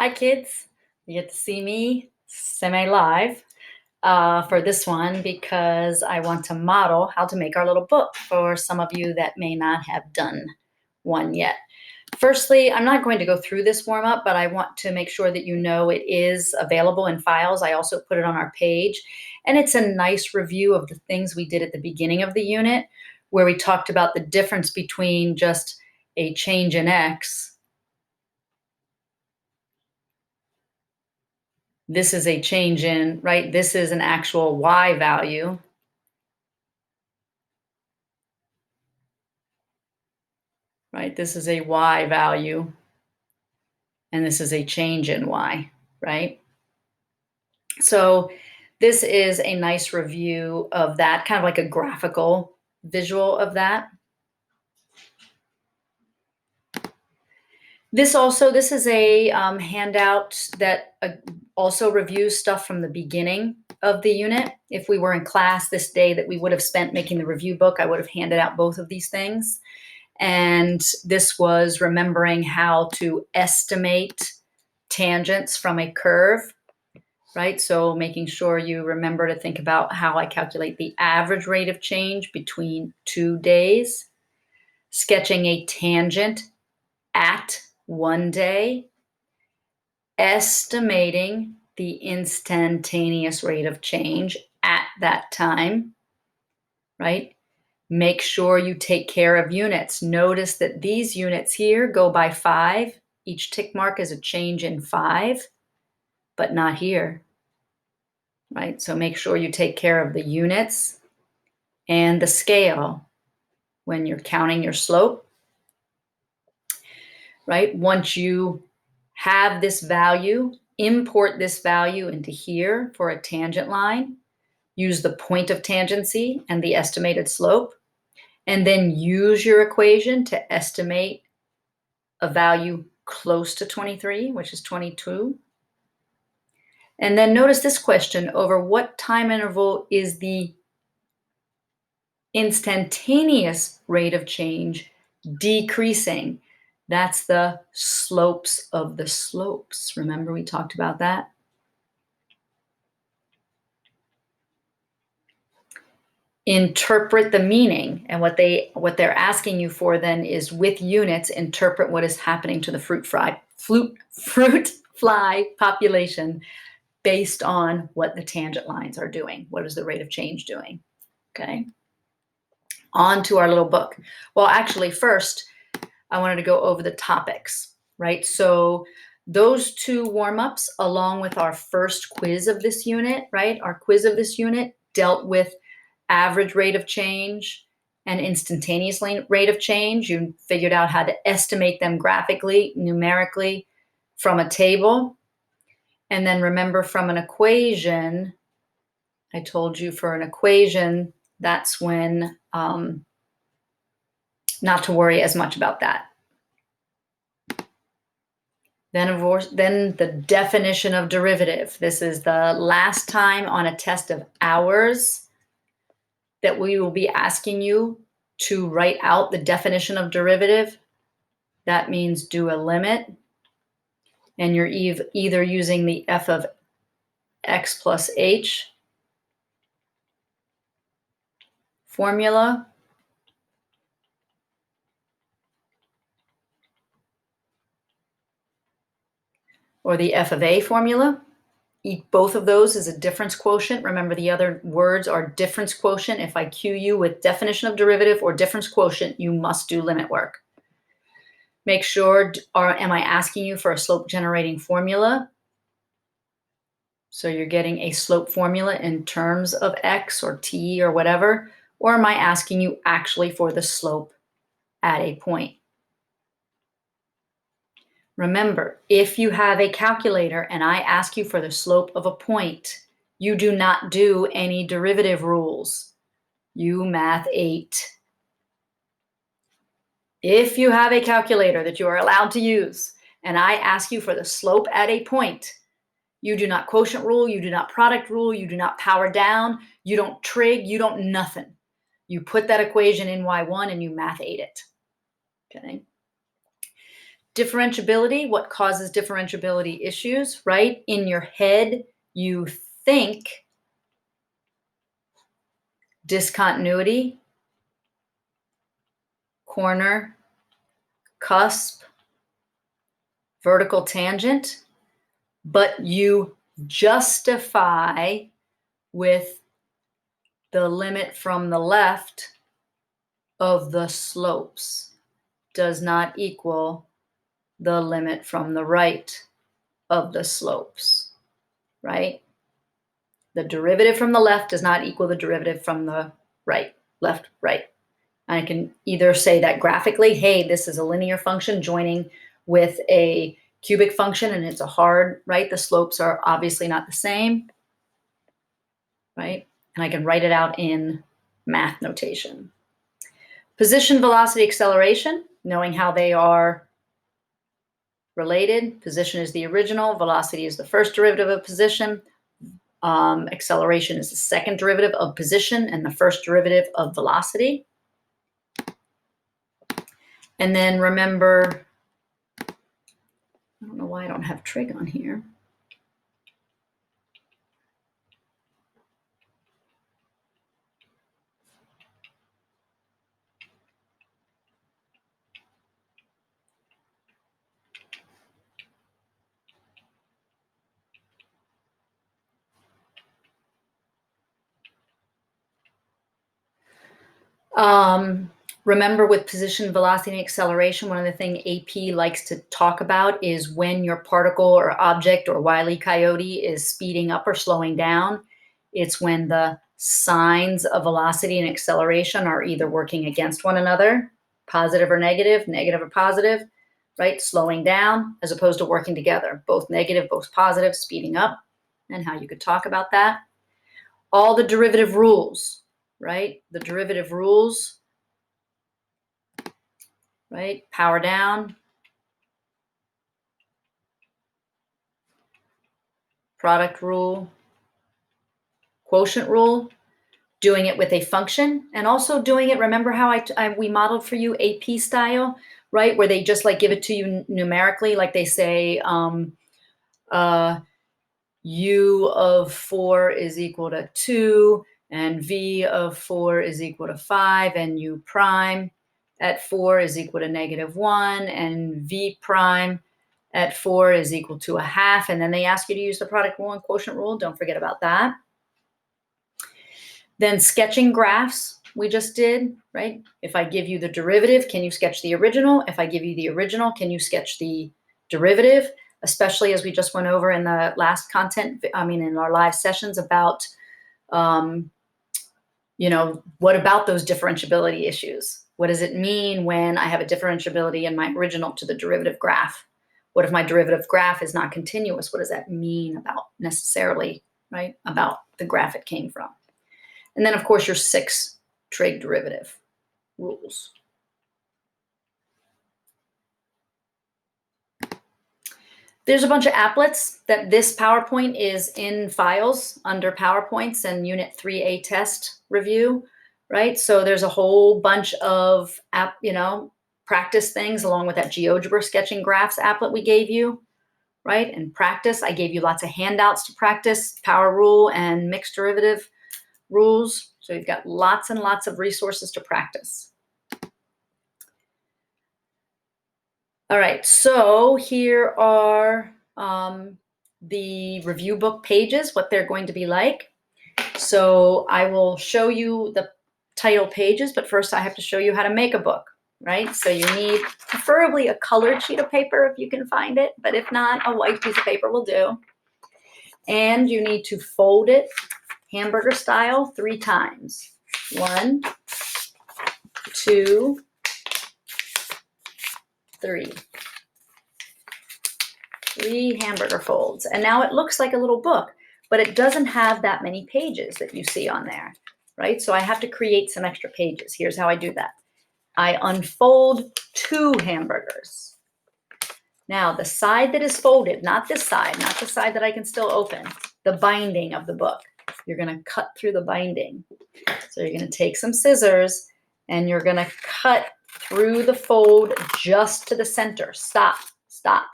Hi, kids. You get to see me semi-live for this one because I want to model how to make our little book for some of you that may not have done one yet. Firstly, I'm not going to go through this warm-up, but I want to make sure that you know it is available in files. I also put it on our page, and it's a nice review of the things we did at the beginning of the unit, where we talked about the difference between just a change in X. This is a change in, right? This is an actual Y value. Right? This is a Y value. And this is a change in Y, right? So this is a nice review of that, kind of like a graphical visual of that. This is a handout that also reviews stuff from the beginning of the unit. If we were in class this day that we would have spent making the review book, I would have handed out both of these things. And this was remembering how to estimate tangents from a curve, right? So making sure you remember to think about how I calculate the average rate of change between 2 days, sketching a tangent at 1 day, estimating the instantaneous rate of change at that time, right? Make sure you take care of units. Notice that these units here go by 5. Each tick mark is a change in 5, but not here, right? So make sure you take care of the units and the scale when you're counting your slope, right? Once you have this value, import this value into here for a tangent line. Use the point of tangency and the estimated slope, and then use your equation to estimate a value close to 23, which is 22. And then notice this question: over what time interval is the instantaneous rate of change decreasing? That's the slopes of the slopes. Remember we talked about that? Interpret the meaning, and what they're asking you for then is, with units, interpret what is happening to the fruit fly population based on what the tangent lines are doing. What is the rate of change doing? Okay. On to our little book. Well, actually, first, I wanted to go over the topics, right? So those 2 warm-ups, along with our first quiz of this unit, right? Our quiz of this unit dealt with average rate of change and instantaneous rate of change. You figured out how to estimate them graphically, numerically from a table. And then remember, from an equation, I told you for an equation, that's when not to worry as much about that. Then, of course, then the definition of derivative. This is the last time on a test of ours that we will be asking you to write out the definition of derivative. That means do a limit, and you're either using the f of x plus h formula, or the f of a formula. Both of those is a difference quotient. Remember, the other words are difference quotient. If I cue you with definition of derivative or difference quotient, you must do limit work. Make sure, am I asking you for a slope generating formula? So you're getting a slope formula in terms of x or t or whatever, or am I asking you actually for the slope at a point? Remember, if you have a calculator and I ask you for the slope of a point, you do not do any derivative rules. You math 8. If you have a calculator that you are allowed to use and I ask you for the slope at a point, you do not quotient rule, you do not product rule, you do not power down, you don't trig, you don't nothing. You put that equation in y1 and you math 8 it. Okay. Differentiability, what causes differentiability issues, right? In your head, you think discontinuity, corner, cusp, vertical tangent, but you justify with the limit from the left of the slopes does not equal the limit from the right of the slopes, right? The derivative from the left does not equal the derivative from the right, left, right. I can either say that graphically, hey, this is a linear function joining with a cubic function and it's a hard, right? The slopes are obviously not the same, right? And I can write it out in math notation. Position, velocity, acceleration, knowing how they are related. Position is the original, velocity is the first derivative of position. Acceleration is the second derivative of position and the first derivative of velocity. And then remember, I don't know why I don't have trig on here. Remember with position, velocity, and acceleration, one of the things AP likes to talk about is when your particle or object or Wile E. Coyote is speeding up or slowing down. It's when the signs of velocity and acceleration are either working against one another, positive or negative, negative or positive, right? Slowing down as opposed to working together, both negative, both positive, speeding up, and how you could talk about that. All the derivative rules, right? The derivative rules, right? Power down, product rule, quotient rule, doing it with a function, and also doing it, remember how we modeled for you AP style, right? Where they just like give it to you numerically, like they say, U of 4 is equal to 2, and V of 4 is equal to 5, and U prime at 4 is equal to -1, and V prime at 4 is equal to 1/2. And then they ask you to use the product rule and quotient rule. Don't forget about that. Then sketching graphs, we just did, right? If I give you the derivative, can you sketch the original? If I give you the original, can you sketch the derivative? Especially as we just went over in the last content, in our live sessions about, what about those differentiability issues? What does it mean when I have a differentiability in my original to the derivative graph? What if my derivative graph is not continuous? What does that mean about necessarily, right? About the graph it came from. And then, of course, your 6 trig derivative rules. There's a bunch of applets that this PowerPoint is in files under PowerPoints and Unit 3A test review, right? So there's a whole bunch of practice things along with that GeoGebra sketching graphs applet we gave you, right? And practice, I gave you lots of handouts to practice power rule and mixed derivative rules. So you've got lots and lots of resources to practice. All right, so here are the review book pages, what they're going to be like. So I will show you the title pages, but first I have to show you how to make a book, right? So you need preferably a colored sheet of paper if you can find it, but if not, a white piece of paper will do. And you need to fold it hamburger style 3 times. 1, 2, 3. 3 hamburger folds. And now it looks like a little book, but it doesn't have that many pages that you see on there, right? So I have to create some extra pages. Here's how I do that. I unfold 2 hamburgers. Now the side that is folded, not this side, not the side that I can still open, the binding of the book. You're going to cut through the binding. So you're going to take some scissors and you're going to cut through the fold just to the center. Stop, stop.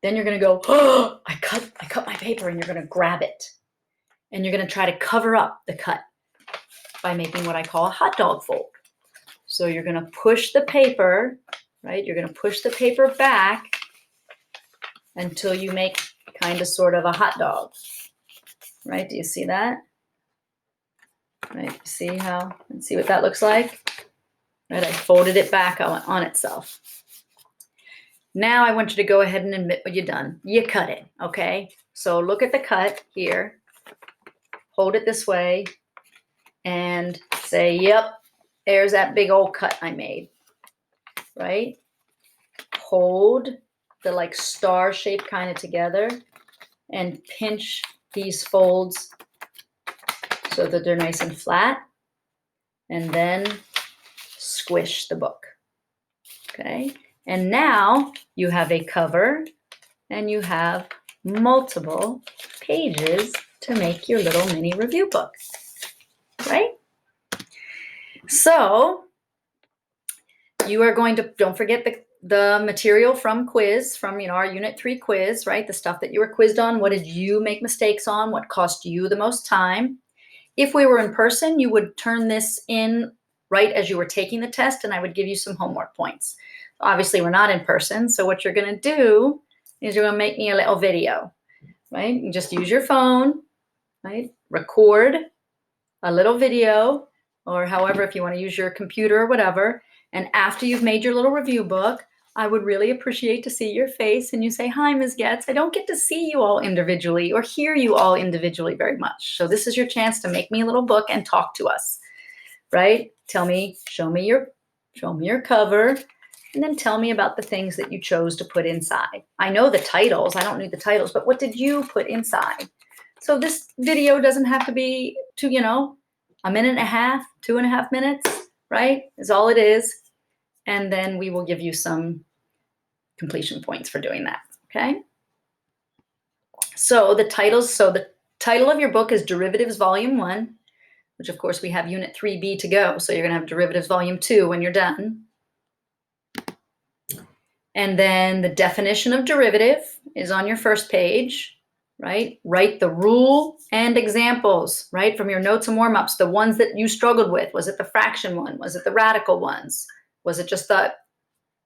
Then you're going to go, oh, I cut my paper, and you're going to grab it. And you're going to try to cover up the cut by making what I call a hot dog fold. So you're going to push the paper, right? You're going to push the paper back until you make kind of sort of a hot dog, right? Do you see that? Right, see how, and see what that looks like? Right, I folded it back on itself. Now I want you to go ahead and admit what you've done. You cut it, okay? So look at the cut here. Hold it this way and say, yep, there's that big old cut I made, right? Hold the like star shape kind of together and pinch these folds so that they're nice and flat, and then squish the book, okay? And now you have a cover and you have multiple pages to make your little mini review book, right? So you are going to, don't forget the material from quiz, from our Unit 3 quiz, right? The stuff that you were quizzed on. What did you make mistakes on? What cost you the most time? If we were in person, you would turn this in right as you were taking the test, and I would give you some homework points. Obviously, we're not in person, so what you're going to do is you're going to make me a little video, right? You just use your phone, right? Record a little video, or however, if you want to use your computer or whatever, and after you've made your little review book, I would really appreciate to see your face and you say, hi, Ms. Getz. I don't get to see you all individually or hear you all individually very much. So this is your chance to make me a little book and talk to us, right? Tell me, show me your cover, and then tell me about the things that you chose to put inside. I know the titles, I don't need the titles, but what did you put inside? So this video doesn't have to be to, a minute and a half, 2.5 minutes, right? Is all it is. And then we will give you some completion points for doing that, okay? So the title of your book is Derivatives Volume 1, which of course we have Unit 3B to go. So you're gonna have Derivatives Volume 2 when you're done. And then the definition of derivative is on your first page, right? Write the rule and examples, right? From your notes and warm-ups, the ones that you struggled with. Was it the fraction one? Was it the radical ones? Was it just the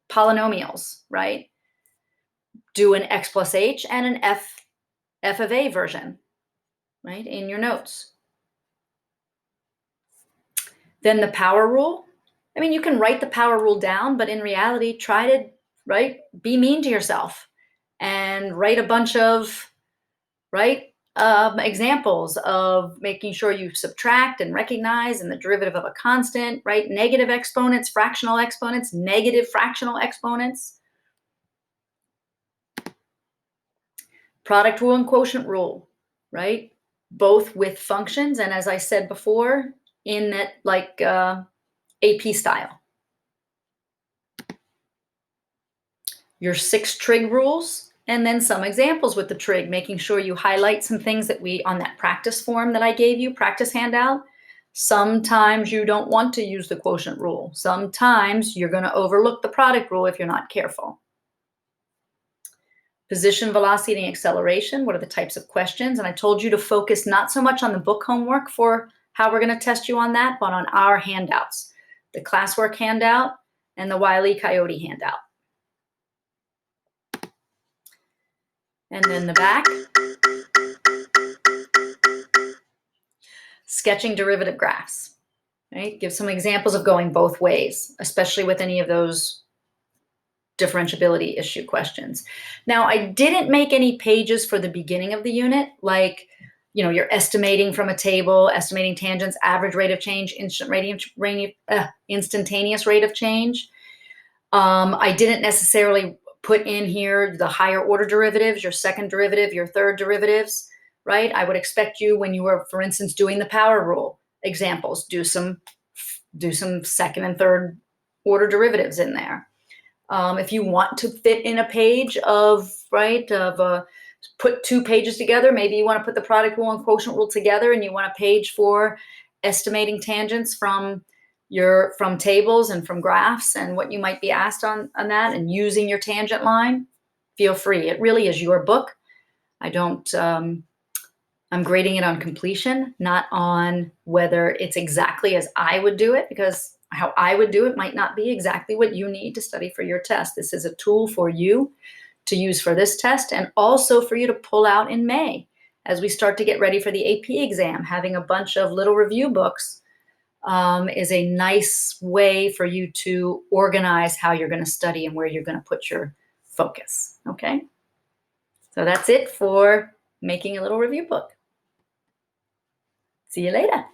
polynomials, right? Do an X plus H and an F of A version, right? In your notes. Then the power rule. I mean, you can write the power rule down, but in reality, try to, right, be mean to yourself and write a bunch of, right, examples of making sure you subtract and recognize in the derivative of a constant, right? Negative exponents, fractional exponents, negative fractional exponents. Product rule and quotient rule, right? Both with functions, and as I said before, in that like AP style. Your 6 trig rules, and then some examples with the trig, making sure you highlight some things that on that practice form that I gave you, practice handout. Sometimes you don't want to use the quotient rule. Sometimes you're going to overlook the product rule if you're not careful. Position, velocity, and acceleration. What are the types of questions? And I told you to focus not so much on the book homework for how we're going to test you on that, but on our handouts. The classwork handout and the Wile E. Coyote handout. And then the back. Sketching derivative graphs, right? Give some examples of going both ways, especially with any of those differentiability issue questions. Now, I didn't make any pages for the beginning of the unit, like, you're estimating from a table, estimating tangents, average rate of change, instantaneous rate of change. I didn't necessarily put in here the higher order derivatives, your second derivative, your third derivatives, right? I would expect you, when you were, for instance, doing the power rule examples, do some second and third order derivatives in there. If you want to fit in a page of, put 2 pages together, maybe you want to put the product rule and quotient rule together, and you want a page for estimating tangents from, your from tables and from graphs and what you might be asked on that, and using your tangent line, feel free. It really is your book. I don't, I'm grading it on completion, not on whether it's exactly as I would do it, because how I would do it might not be exactly what you need to study for your test. This is a tool for you to use for this test, and also for you to pull out in May as we start to get ready for the AP exam. Having a bunch of little review books is a nice way for you to organize how you're going to study and where you're going to put your focus. Okay, so that's it for making a little review book. See you later.